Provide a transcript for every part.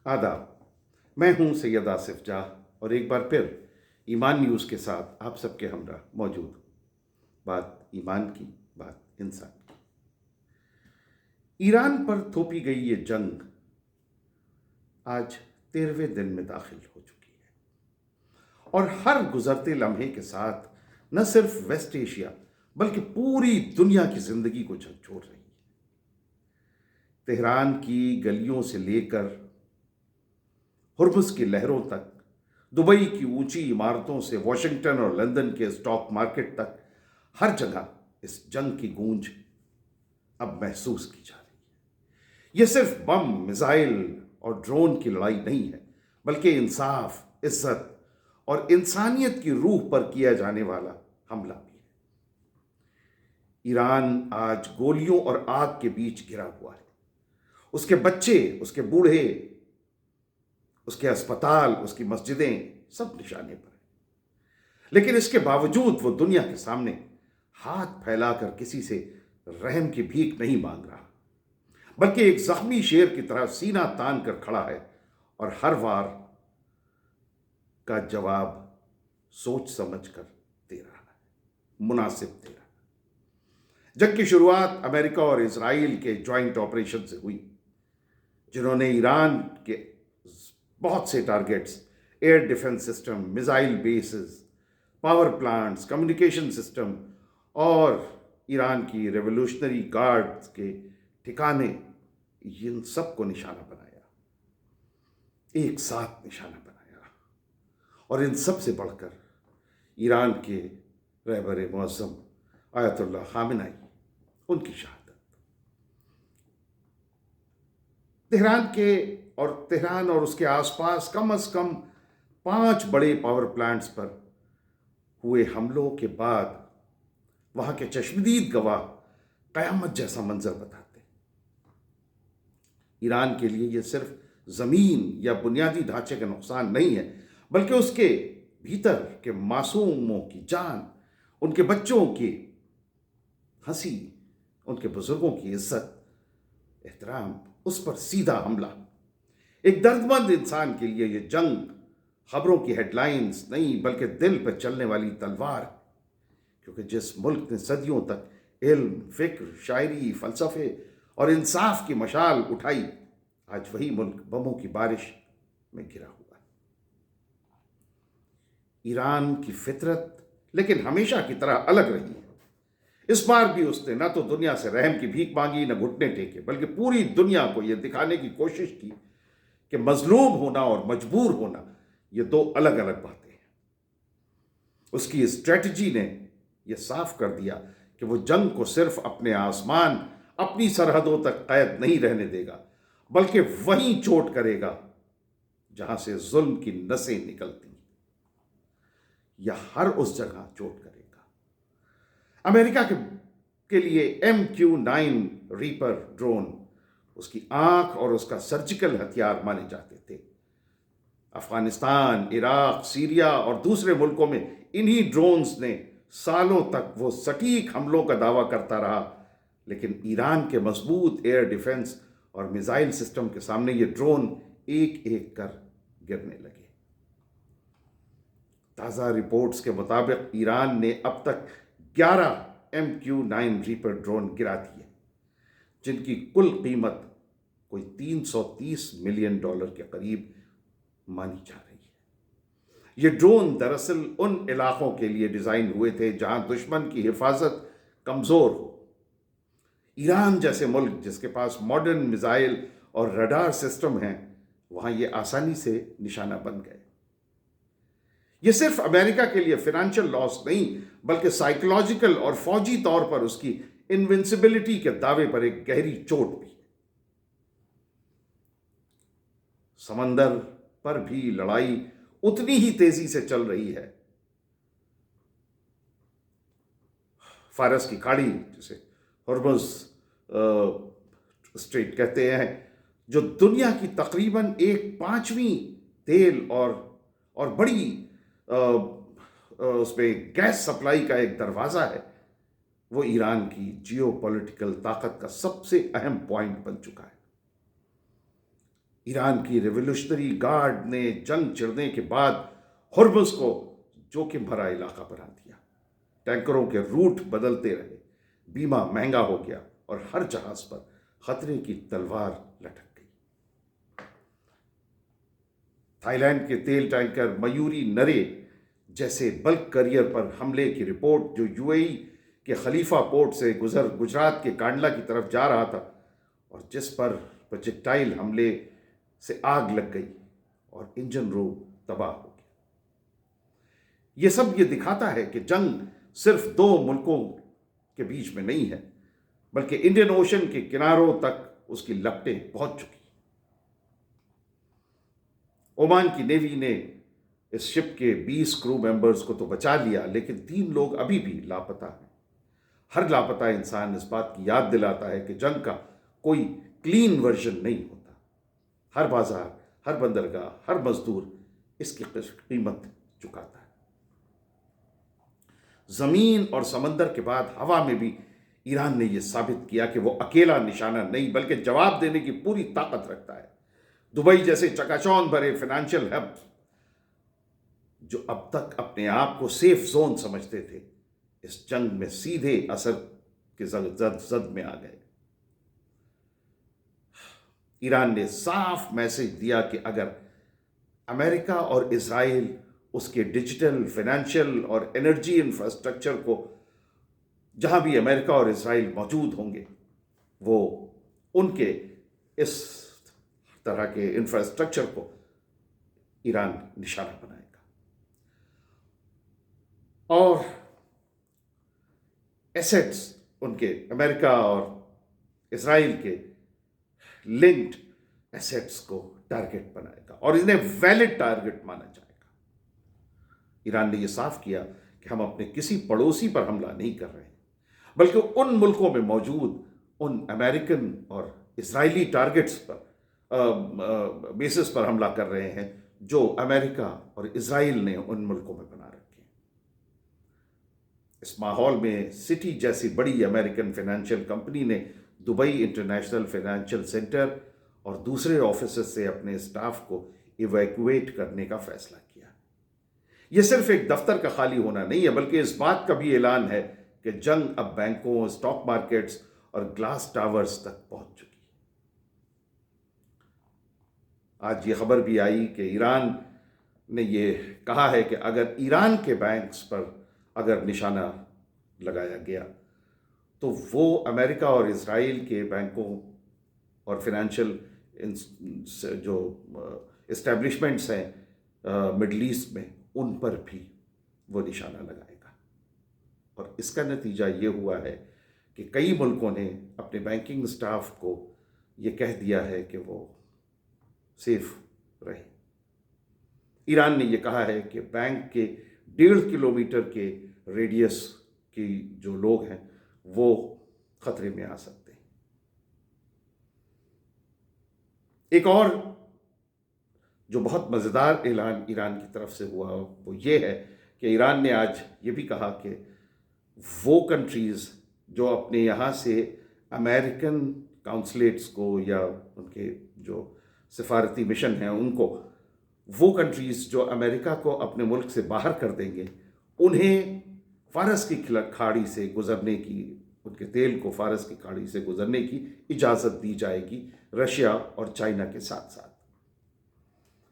آداب، میں ہوں سید آصف جاہ اور ایک بار پھر ایمان نیوز کے ساتھ آپ سب کے ہمراہ موجود ہوں۔ بات ایمان کی، بات انسان کی۔ ایران پر تھوپی گئی یہ جنگ آج 13ویں دن میں داخل ہو چکی ہے اور ہر گزرتے لمحے کے ساتھ نہ صرف ویسٹ ایشیا بلکہ پوری دنیا کی زندگی کو جھنجھوڑ رہی ہے۔ تہران کی گلیوں سے لے کر ہرمز کی لہروں تک، دبئی کی اونچی عمارتوں سے واشنگٹن اور لندن کے اسٹاک مارکیٹ تک، ہر جگہ اس جنگ کی گونج اب محسوس کی جا رہی ہے۔ یہ صرف بم، میزائل اور ڈرون کی لڑائی نہیں ہے، بلکہ انصاف، عزت اور انسانیت کی روح پر کیا جانے والا حملہ بھی ہے۔ ایران آج گولیوں اور آگ کے بیچ گھرا ہوا ہے۔ اس کے بچے، اس کے بوڑھے، اس کے اسپتال، اس کی مسجدیں سب نشانے پر ہیں۔ لیکن اس کے باوجود وہ دنیا کے سامنے ہاتھ پھیلا کر کسی سے رحم کی بھیک نہیں مانگ رہا، بلکہ ایک زخمی شیر کی طرح سینہ تان کر کھڑا ہے اور ہر وار کا جواب سوچ سمجھ کر دے رہا ہے، مناسب دے رہا ہے۔ جنگ کی شروعات امریکہ اور اسرائیل کے جوائنٹ آپریشن سے ہوئی، جنہوں نے ایران کے بہت سے targets, air defence system, missile bases, power plants, communication system اور ایران کی ریولوشنری گارڈز کے ٹھکانے، ان سب کو نشانہ بنایا، ایک ساتھ نشانہ بنایا۔ اور ان سب سے بڑھ کر ایران کے رہبر معظم آیت اللہ خامنہ ای، ان کی شہادت۔ تہران اور اس کے آس پاس کم از کم 5 بڑے پاور پلانٹس پر ہوئے حملوں کے بعد وہاں کے چشمدید گواہ قیامت جیسا منظر بتاتے ہیں۔ ایران کے لیے یہ صرف زمین یا بنیادی ڈھانچے کا نقصان نہیں ہے، بلکہ اس کے بھیتر کے معصوموں کی جان، ان کے بچوں کی ہنسی، ان کے بزرگوں کی عزت، احترام، اس پر سیدھا حملہ۔ ایک دردمند انسان کے لیے یہ جنگ خبروں کی ہیڈ لائنز نہیں بلکہ دل پہ چلنے والی تلوار ہے، کیونکہ جس ملک نے صدیوں تک علم، فکر، شاعری، فلسفے اور انصاف کی مشال اٹھائی، آج وہی ملک بموں کی بارش میں گھرا ہوا ہے۔ ایران کی فطرت لیکن ہمیشہ کی طرح الگ رہی ہے۔ اس بار بھی اس نے نہ تو دنیا سے رحم کی بھیک مانگی، نہ گھٹنے ٹیکے، بلکہ پوری دنیا کو یہ دکھانے کی کوشش کی کہ مظلوم ہونا اور مجبور ہونا یہ 2 الگ الگ باتیں ہیں۔ اس کی اسٹریٹجی نے یہ صاف کر دیا کہ وہ جنگ کو صرف اپنے آسمان، اپنی سرحدوں تک قید نہیں رہنے دے گا، بلکہ وہیں چوٹ کرے گا جہاں سے ظلم کی نسیں نکلتی ہیں، یا ہر اس جگہ چوٹ کرے گا۔ امریکہ کے لیے MQ-9 ریپر ڈرون اس کی آنکھ اور اس کا سرجیکل ہتھیار مانے جاتے تھے۔ افغانستان، عراق، سیریا اور دوسرے ملکوں میں انہی ڈرونز نے سالوں تک وہ سٹیک حملوں کا دعویٰ کرتا رہا، لیکن ایران کے مضبوط ایئر ڈیفنس اور میزائل سسٹم کے سامنے یہ ڈرون ایک ایک کر گرنے لگے۔ تازہ رپورٹس کے مطابق ایران نے اب تک 11 MQ-9 ریپر ڈرون گرا دیے، جن کی کل قیمت کوئی $330 ملین کے قریب مانی جا رہی ہے۔ یہ ڈرون دراصل ان علاقوں کے لیے ڈیزائن ہوئے تھے جہاں دشمن کی حفاظت کمزور ہو۔ ایران جیسے ملک جس کے پاس ماڈرن میزائل اور ریڈار سسٹم ہیں، وہاں یہ آسانی سے نشانہ بن گئے۔ یہ صرف امریکہ کے لیے فائنینشیل لاس نہیں بلکہ سائیکولوجیکل اور فوجی طور پر اس کی انوینسیبلٹی کے دعوے پر ایک گہری چوٹ بھی ہے۔ سمندر پر بھی لڑائی اتنی ہی تیزی سے چل رہی ہے۔ فارس کی کھاڑی، جسے ہرمز اسٹریٹ کہتے ہیں، جو دنیا کی تقریباً 1/5 تیل اور بڑی اس میں گیس سپلائی کا ایک دروازہ ہے، وہ ایران کی جیو پولیٹیکل طاقت کا سب سے اہم پوائنٹ بن چکا ہے۔ ایران کی ریولوشنری گارڈ نے جنگ چھڑنے کے بعد ہرمز کو جوخم بھرا علاقہ بنا دیا. ٹینکروں کے روٹ بدلتے رہے، بیمہ مہنگا ہو گیا اور ہر جہاز پر خطرے کی تلوار لٹک گئی. تھائی لینڈ کے تیل ٹینکر میوری نرے جیسے بلک کیریئر پر حملے کی رپورٹ جو یو اے ای کے خلیفہ پورٹ سے گجرات کے کانڈلا کی طرف جا رہا تھا اور جس پر پروجیکٹائل حملے سے آگ لگ گئی اور انجن روم تباہ ہو گیا. یہ سب یہ دکھاتا ہے کہ جنگ صرف دو ملکوں کے بیچ میں نہیں ہے بلکہ انڈین اوشن کے کناروں تک اس کی لپٹیں پہنچ چکی. عمان کی نیوی نے اس شپ کے 20 کرو ممبرز کو تو بچا لیا لیکن 3 لوگ ابھی بھی لاپتہ ہیں. ہر لاپتہ انسان اس بات کی یاد دلاتا ہے کہ جنگ کا کوئی کلین ورژن نہیں ہوتا. ہر بازار، ہر بندرگاہ، ہر مزدور اس کی قیمت چکاتا ہے. زمین اور سمندر کے بعد ہوا میں بھی ایران نے یہ ثابت کیا کہ وہ اکیلا نشانہ نہیں بلکہ جواب دینے کی پوری طاقت رکھتا ہے. دبئی جیسے چکا چوند بھرے فائنینشیل ہب جو اب تک اپنے آپ کو سیف زون سمجھتے تھے اس جنگ میں سیدھے اثر کے زد میں آ گئے. ایران نے صاف میسج دیا کہ اگر امریکہ اور اسرائیل اس کے ڈیجیٹل، فائنینشیل اور انرجی انفراسٹرکچر کو جہاں بھی امریکہ اور اسرائیل موجود ہوں گے وہ ان کے اس طرح کے انفراسٹرکچر کو ایران نشانہ بنائے گا. اور ایسٹس ان کے امریکہ اور اسرائیل کے لنکڈ ایسٹس کو ٹارگٹ بنائے گا اور انہیں ویلڈ ٹارگٹ مانا جائے گا. ایران نے یہ صاف کیا کہ ہم اپنے کسی پڑوسی پر حملہ نہیں کر رہے ہیں بلکہ ان ملکوں میں موجود ان امریکن اور اسرائیلی ٹارگٹس پر بیسس پر حملہ کر رہے ہیں جو امریکہ اور اسرائیل نے ان ملکوں میں بنا رکھے ہیں. اس ماحول میں سٹی جیسی بڑی امریکن فائنینشیل کمپنی نے دبئی انٹرنیشنل فائنینشیل سینٹر اور دوسرے آفیسز سے اپنے اسٹاف کو ایویکویٹ کرنے کا فیصلہ کیا. یہ صرف ایک دفتر کا خالی ہونا نہیں ہے بلکہ اس بات کا بھی اعلان ہے کہ جنگ اب بینکوں، اسٹاک مارکیٹس اور گلاس ٹاورز تک پہنچ چکی. آج یہ خبر بھی آئی کہ ایران نے یہ کہا ہے کہ اگر ایران کے بینکس پر اگر نشانہ لگایا گیا تو وہ امریکہ اور اسرائیل کے بینکوں اور فائنینشیل جو اسٹیبلشمنٹس ہیں مڈل ایسٹ میں ان پر بھی وہ نشانہ لگائے گا. اور اس کا نتیجہ یہ ہوا ہے کہ کئی ملکوں نے اپنے بینکنگ اسٹاف کو یہ کہہ دیا ہے کہ وہ سیف رہے. ایران نے یہ کہا ہے کہ بینک کے 1.5 کلومیٹر کے ریڈیس کی جو لوگ ہیں وہ خطرے میں آ سکتے ہیں. ایک اور جو بہت مزیدار اعلان ایران کی طرف سے ہوا وہ یہ ہے کہ ایران نے آج یہ بھی کہا کہ وہ کنٹریز جو اپنے یہاں سے امریکن کاؤنسلیٹس کو یا ان کے جو سفارتی مشن ہیں ان کو، وہ کنٹریز جو امریکہ کو اپنے ملک سے باہر کر دیں گے انہیں فارس کی کھاڑی سے گزرنے کی، ان کے تیل کو فارس کی کھاڑی سے گزرنے کی اجازت دی جائے گی رشیا اور چائنا کے ساتھ ساتھ.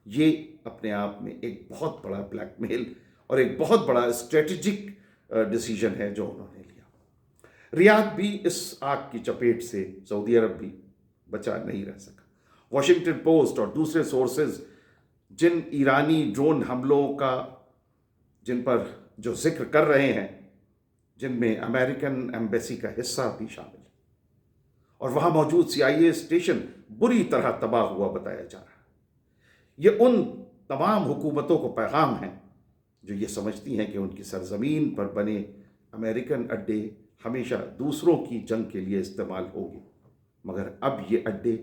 یہ اپنے آپ میں ایک بہت بڑا بلیک میل اور ایک بہت بڑا اسٹریٹجک ڈیسیجن ہے جو انہوں نے لیا. ریاض بھی اس آگ کی چپیٹ سے، سعودی عرب بھی بچا نہیں رہ سکا. واشنگٹن پوسٹ اور دوسرے سورسز جن ایرانی ڈرون حملوں کا جن پر جو ذکر کر رہے ہیں جن میں امریکن ایمبیسی کا حصہ بھی شامل ہے اور وہاں موجود CIA اسٹیشن بری طرح تباہ ہوا بتایا جا رہا ہے. یہ ان تمام حکومتوں کو پیغام ہے جو یہ سمجھتی ہیں کہ ان کی سرزمین پر بنے امریکن اڈے ہمیشہ دوسروں کی جنگ کے لیے استعمال ہوگے، مگر اب یہ اڈے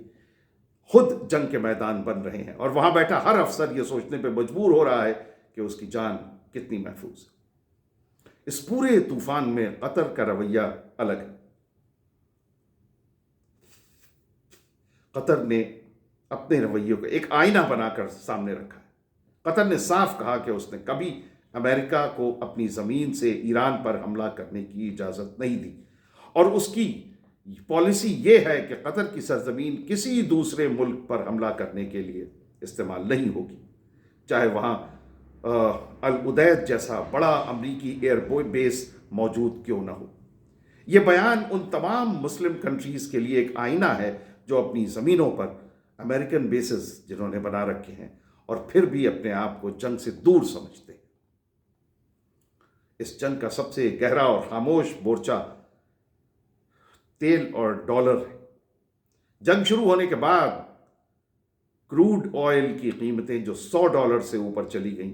خود جنگ کے میدان بن رہے ہیں اور وہاں بیٹھا ہر افسر یہ سوچنے پہ مجبور ہو رہا ہے کہ اس کی جان کتنی محفوظ ہے. اس پورے طوفان میں قطر کا رویہ الگ ہے. قطر نے اپنے رویے کو ایک آئینہ بنا کر سامنے رکھا ہے۔ قطر نے صاف کہا کہ اس نے کبھی امریکہ کو اپنی زمین سے ایران پر حملہ کرنے کی اجازت نہیں دی، اور اس کی پالیسی یہ ہے کہ قطر کی سرزمین کسی دوسرے ملک پر حملہ کرنے کے لیے استعمال نہیں ہوگی، چاہے وہاں العدید جیسا بڑا امریکی ایئر بیس موجود کیوں نہ ہو۔ یہ بیان ان تمام مسلم کنٹریز کے لیے ایک آئینہ ہے جو اپنی زمینوں پر امریکن بیسز جنہوں نے بنا رکھے ہیں اور پھر بھی اپنے آپ کو جنگ سے دور سمجھتے ہیں۔ اس جنگ کا سب سے گہرا اور خاموش مورچہ تیل اور ڈالر ہے۔ جنگ شروع ہونے کے بعد کروڈ آئل کی قیمتیں جو $100 سے اوپر چلی گئیں،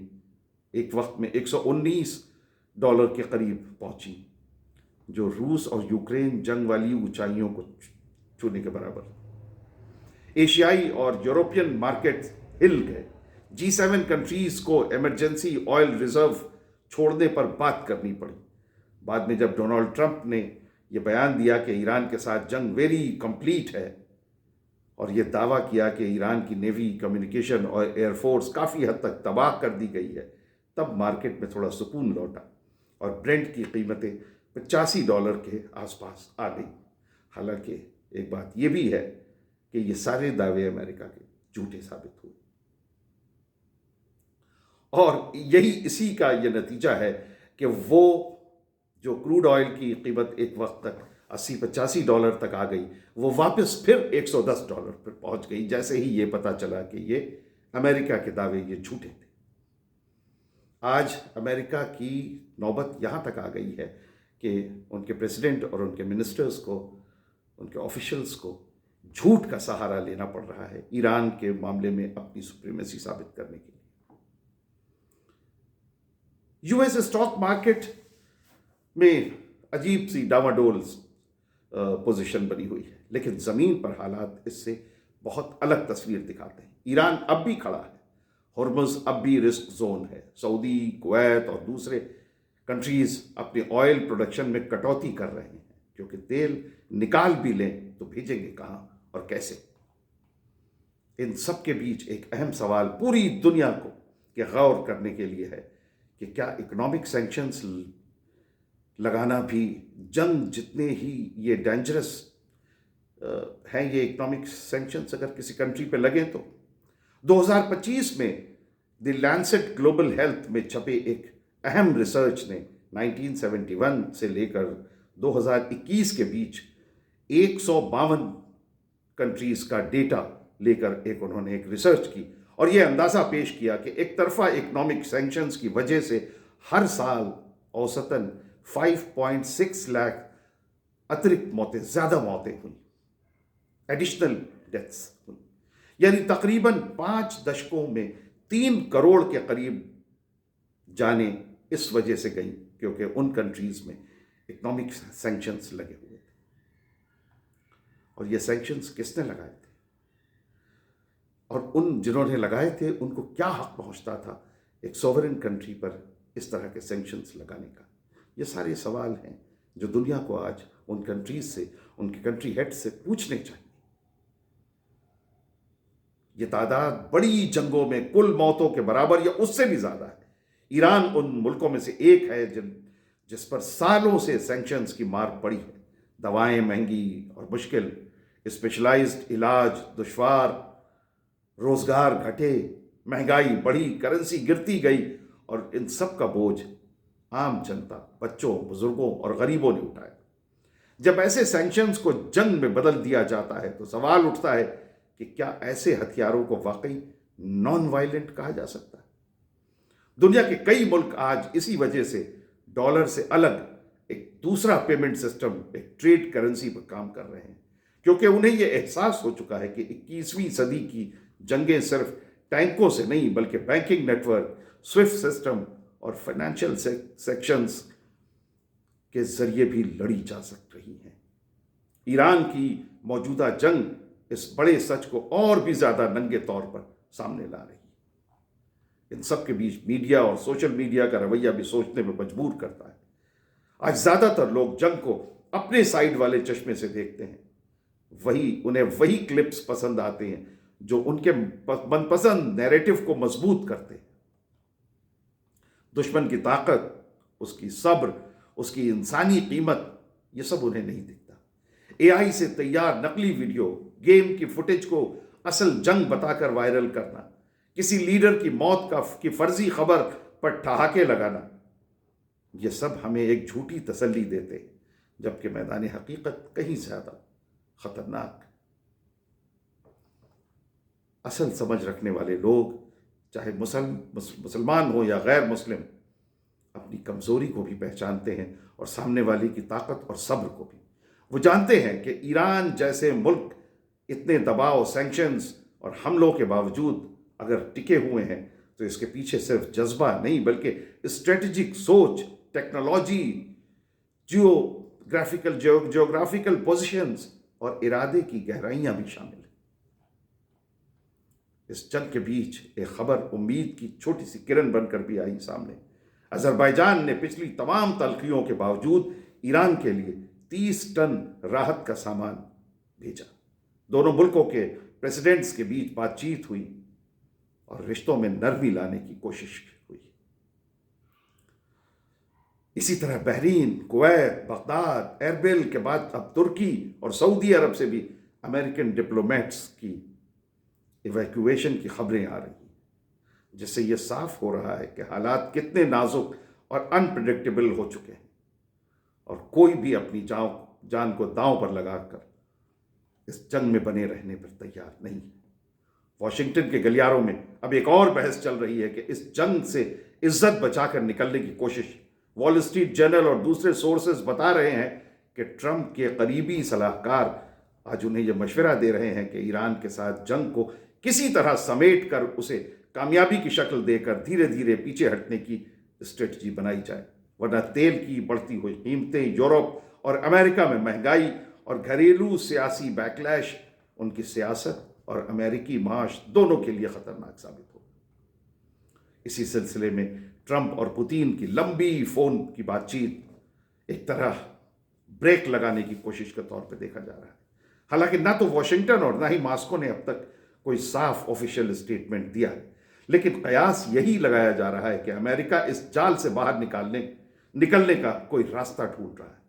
ایک وقت میں $119 کے قریب پہنچی، جو روس اور یوکرین جنگ والی اونچائیوں کو چھونے کے برابر۔ ایشیائی اور یورپین مارکیٹ ہل گئے۔ G7 کنٹریز کو ایمرجنسی آئل ریزرو چھوڑنے پر بات کرنی پڑی۔ بعد میں جب ڈونلڈ ٹرمپ نے یہ بیان دیا کہ ایران کے ساتھ جنگ ویری کمپلیٹ ہے، اور یہ دعویٰ کیا کہ ایران کی نیوی، کمیونیکیشن اور ایئر فورس کافی حد تک تباہ کر دی گئی ہے، تب مارکیٹ میں تھوڑا سکون لوٹا اور برنٹ کی قیمتیں $85 کے آس پاس آ گئی۔ حالانکہ ایک بات یہ بھی ہے کہ یہ سارے دعوے امریکہ کے جھوٹے ثابت ہوئے، اور اسی کا یہ نتیجہ ہے کہ وہ جو کروڈ آئل کی قیمت ایک وقت تک $80-85 تک آ گئی، وہ واپس پھر $110 پر پہنچ گئی، جیسے ہی یہ پتا چلا کہ یہ امریکہ کے دعوے یہ جھوٹے تھے۔ آج امریکہ کی نوبت یہاں تک آ گئی ہے کہ ان کے پریزیڈنٹ اور ان کے منسٹرز کو، ان کے آفیشلز کو جھوٹ کا سہارا لینا پڑ رہا ہے ایران کے معاملے میں اپنی سپریمیسی ثابت کرنے کے لیے۔ US اسٹاک مارکیٹ میں عجیب سی ڈاواڈول پوزیشن بنی ہوئی ہے، لیکن زمین پر حالات اس سے بہت الگ تصویر دکھاتے ہیں۔ ایران اب بھی کھڑا ہے، ہرمز اب بھی رسک زون ہے، سعودی، کویت اور دوسرے کنٹریز اپنے آئل پروڈکشن میں کٹوتی کر رہے ہیں، کیونکہ تیل نکال بھی لیں تو بھیجیں گے کہاں اور کیسے۔ ان سب کے بیچ ایک اہم سوال پوری دنیا کو کہ غور کرنے کے لیے ہے کہ کیا اکنامک سینکشنز لگانا بھی جنگ جتنے ہی یہ ڈینجرس ہیں۔ یہ اکنامک سینکشنز اگر کسی کنٹری پہ لگیں تو 2025 میں دی لینسٹ گلوبل ہیلتھ میں چھپے ایک اہم ریسرچ نے 1971 سے لے کر 2021 کے بیچ 152 کنٹریز کا ڈیٹا لے کر انہوں نے ایک ریسرچ کی، اور یہ اندازہ پیش کیا کہ ایک طرفہ اکنامک سینکشنز کی وجہ سے ہر سال اوسطاً 5.6 لاکھ اترکت موتیں، زیادہ موتیں ہوئیں، ایڈیشنل ڈیتھس ہوئیں، یعنی تقریباً 5 دشکوں میں 3 کروڑ کے قریب جانیں اس وجہ سے گئیں کیونکہ ان کنٹریز میں اکنامک سینکشنز لگے ہوئے تھے۔ اور یہ سینکشنز کس نے لگائے تھے، اور ان جنہوں نے لگائے تھے ان کو کیا حق پہنچتا تھا ایک سوورن کنٹری پر اس طرح کے سینکشنز لگانے کا؟ یہ سارے سوال ہیں جو دنیا کو آج ان کنٹریز سے، ان کے کنٹری ہیڈ سے پوچھنے چاہیے۔ یہ تعداد بڑی جنگوں میں کل موتوں کے برابر یا اس سے بھی زیادہ ہے۔ ایران ان ملکوں میں سے ایک ہے جس پر سالوں سے سینکشنز کی مار پڑی ہے۔ دوائیں مہنگی اور مشکل، اسپیشلائزڈ علاج دشوار، روزگار گھٹے، مہنگائی بڑھی، کرنسی گرتی گئی، اور ان سب کا بوجھ عام جنتا، بچوں، بزرگوں اور غریبوں نے اٹھایا۔ جب ایسے سینکشنز کو جنگ میں بدل دیا جاتا ہے تو سوال اٹھتا ہے کہ کیا ایسے ہتھیاروں کو واقعی نان وائلنٹ کہا جا سکتا ہے؟ دنیا کے کئی ملک آج اسی وجہ سے ڈالر سے الگ ایک دوسرا پیمنٹ سسٹم، ایک ٹریڈ کرنسی پر کام کر رہے ہیں، کیونکہ انہیں یہ احساس ہو چکا ہے کہ 21ویں صدی کی جنگیں صرف ٹینکوں سے نہیں بلکہ banking network, swift system اور فائنینشیل سیکشنز کے ذریعے بھی لڑی جا سک رہی ہیں۔ ایران کی موجودہ جنگ اس بڑے سچ کو اور بھی زیادہ ننگے طور پر سامنے لا رہی ہے۔ ان سب کے بیچ میڈیا اور سوشل میڈیا کا رویہ بھی سوچنے میں مجبور کرتا ہے۔ آج زیادہ تر لوگ جنگ کو اپنے سائیڈ والے چشمے سے دیکھتے ہیں، انہیں وہی کلپس پسند آتے ہیں جو ان کے من پسند نیریٹو کو مضبوط کرتے ہیں۔ دشمن کی طاقت، اس کی صبر، اس کی انسانی قیمت، یہ سب انہیں نہیں دکھتا۔ اے آئی سے تیار نقلی ویڈیو، گیم کی فوٹیج کو اصل جنگ بتا کر وائرل کرنا، کسی لیڈر کی موت کی فرضی خبر پر ٹھہاکے لگانا، یہ سب ہمیں ایک جھوٹی تسلی دیتے ہیں، جبکہ میدان حقیقت کہیں زیادہ خطرناک۔ اصل سمجھ رکھنے والے لوگ، چاہے مسلمان ہوں یا غیر مسلم، اپنی کمزوری کو بھی پہچانتے ہیں اور سامنے والے کی طاقت اور صبر کو بھی۔ وہ جانتے ہیں کہ ایران جیسے ملک اتنے دباؤ، سینکشنز اور حملوں کے باوجود اگر ٹکے ہوئے ہیں تو اس کے پیچھے صرف جذبہ نہیں بلکہ اسٹریٹجک سوچ، ٹیکنالوجی، جیوگرافیکل پوزیشنز اور ارادے کی گہرائیاں بھی شامل ہیں۔ اس جنگ کے بیچ ایک خبر امید کی چھوٹی سی کرن بن کر بھی آئی سامنے۔ آذربائیجان نے پچھلی تمام تلخیوں کے باوجود ایران کے لیے 30 ٹن راحت کا سامان بھیجا۔ دونوں ملکوں کے پریزیڈنٹس کے بیچ بات چیت ہوئی اور رشتوں میں نرمی لانے کی کوشش ہوئی۔ اسی طرح بحرین، کویت، بغداد، ایربل کے بعد اب ترکی اور سعودی عرب سے بھی امریکن ڈپلومیٹس کی ایویکویشن کی خبریں آ رہی ہیں، جس سے یہ صاف ہو رہا ہے کہ حالات کتنے نازک اور انپریڈکٹیبل ہو چکے ہیں، اور کوئی بھی اپنی جان کو داؤں پر لگا کر اس جنگ میں بنے رہنے پر تیار نہیں ہے۔ واشنگٹن کے گلیاروں میں اب ایک اور بحث چل رہی ہے کہ اس جنگ سے عزت بچا کر نکلنے کی کوشش۔ وال اسٹریٹ جرنل اور دوسرے سورسز بتا رہے ہیں کہ ٹرمپ کے قریبی صلاح کار آج انہیں یہ مشورہ دے رہے ہیں کہ ایران کے ساتھ جنگ کو کسی طرح سمیٹ کر اسے کامیابی کی شکل دے کر دھیرے دھیرے پیچھے ہٹنے کی اسٹریٹجی بنائی جائے، ورنہ تیل کی بڑھتی ہوئی قیمتیں، یورپ اور امریکہ میں مہنگائی اور گھریلو سیاسی بیکلیش ان کی سیاست اور امریکی معاش دونوں کے لیے خطرناک ثابت ہو۔ اسی سلسلے میں ٹرمپ اور پوتین کی لمبی فون کی بات چیت ایک طرح بریک لگانے کی کوشش کے طور پہ دیکھا جا رہا ہے۔ حالانکہ نہ تو واشنگٹن اور نہ ہی ماسکو نے اب تک کوئی صاف آفیشیل اسٹیٹمنٹ دیا ہے، لیکن قیاس یہی لگایا جا رہا ہے کہ امریکہ اس جال سے باہر نکلنے کا کوئی راستہ ڈھونڈ رہا ہے،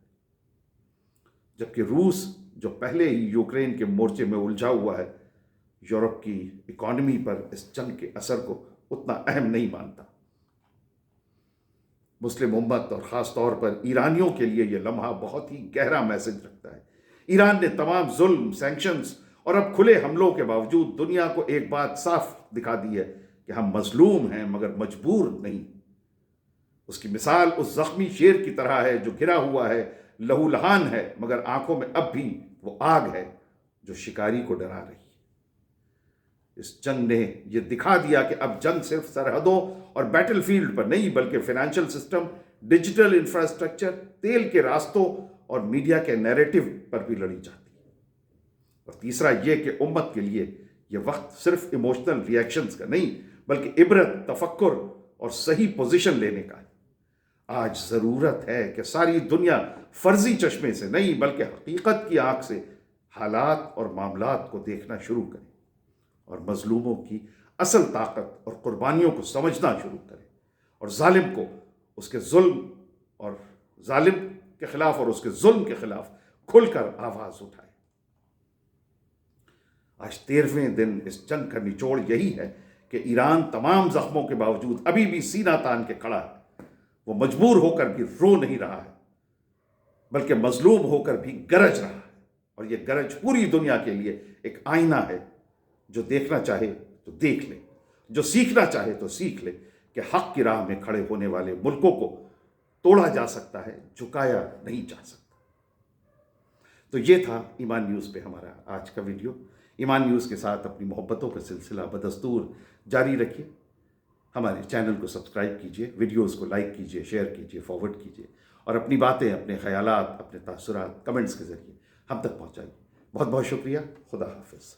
جبکہ روس جو پہلے ہی یوکرین کے مورچے میں الجھا ہوا ہے، یورپ کی اکانومی پر اس جنگ کے اثر کو اتنا اہم نہیں مانتا۔ مسلم امت اور خاص طور پر ایرانیوں کے لیے یہ لمحہ بہت ہی گہرا میسج رکھتا ہے۔ ایران نے تمام ظلم، سینکشنز اور اب کھلے حملوں کے باوجود دنیا کو ایک بات صاف دکھا دی ہے کہ ہم مظلوم ہیں مگر مجبور نہیں۔ اس کی مثال اس زخمی شیر کی طرح ہے جو گھرا ہوا ہے، لہو لہان ہے، مگر آنکھوں میں اب بھی وہ آگ ہے جو شکاری کو ڈرا رہی ہے۔ اس جنگ نے یہ دکھا دیا کہ اب جنگ صرف سرحدوں اور بیٹل فیلڈ پر نہیں بلکہ فائنینشل سسٹم، ڈیجیٹل انفراسٹرکچر، تیل کے راستوں اور میڈیا کے نیریٹو پر بھی لڑی جاتی ہے۔ اور تیسرا یہ کہ امت کے لیے یہ وقت صرف ایموشنل ری ایکشنز کا نہیں بلکہ عبرت، تفکر اور صحیح پوزیشن لینے کا ہے۔ آج ضرورت ہے کہ ساری دنیا فرضی چشمے سے نہیں بلکہ حقیقت کی آنکھ سے حالات اور معاملات کو دیکھنا شروع کرے اور مظلوموں کی اصل طاقت اور قربانیوں کو سمجھنا شروع کرے، اور ظالم کے خلاف اور اس کے ظلم کے خلاف کھل کر آواز اٹھائے۔ آج 13ویں دن اس جنگ کا نچوڑ یہی ہے کہ ایران تمام زخموں کے باوجود ابھی بھی سینہ تان کے کھڑا ہے۔ وہ مجبور ہو کر بھی رو نہیں رہا ہے بلکہ مظلوم ہو کر بھی گرج رہا ہے، اور یہ گرج پوری دنیا کے لیے ایک آئینہ ہے۔ جو دیکھنا چاہے تو دیکھ لے، جو سیکھنا چاہے تو سیکھ لے کہ حق کی راہ میں کھڑے ہونے والے ملکوں کو توڑا جا سکتا ہے، جھکایا نہیں جا سکتا۔ تو یہ تھا ایمان نیوز پہ ہمارا آج کا ویڈیو۔ ایمان نیوز کے ساتھ اپنی محبتوں کا سلسلہ بدستور جاری رکھیے۔ ہمارے چینل کو سبسکرائب کیجیے، ویڈیوز کو لائک کیجیے، شیئر کیجیے، فارورڈ کیجیے، اور اپنی باتیں، اپنے خیالات، اپنے تاثرات کمنٹس کے ذریعے ہم تک پہنچائیے۔ بہت بہت شکریہ۔ خدا حافظ۔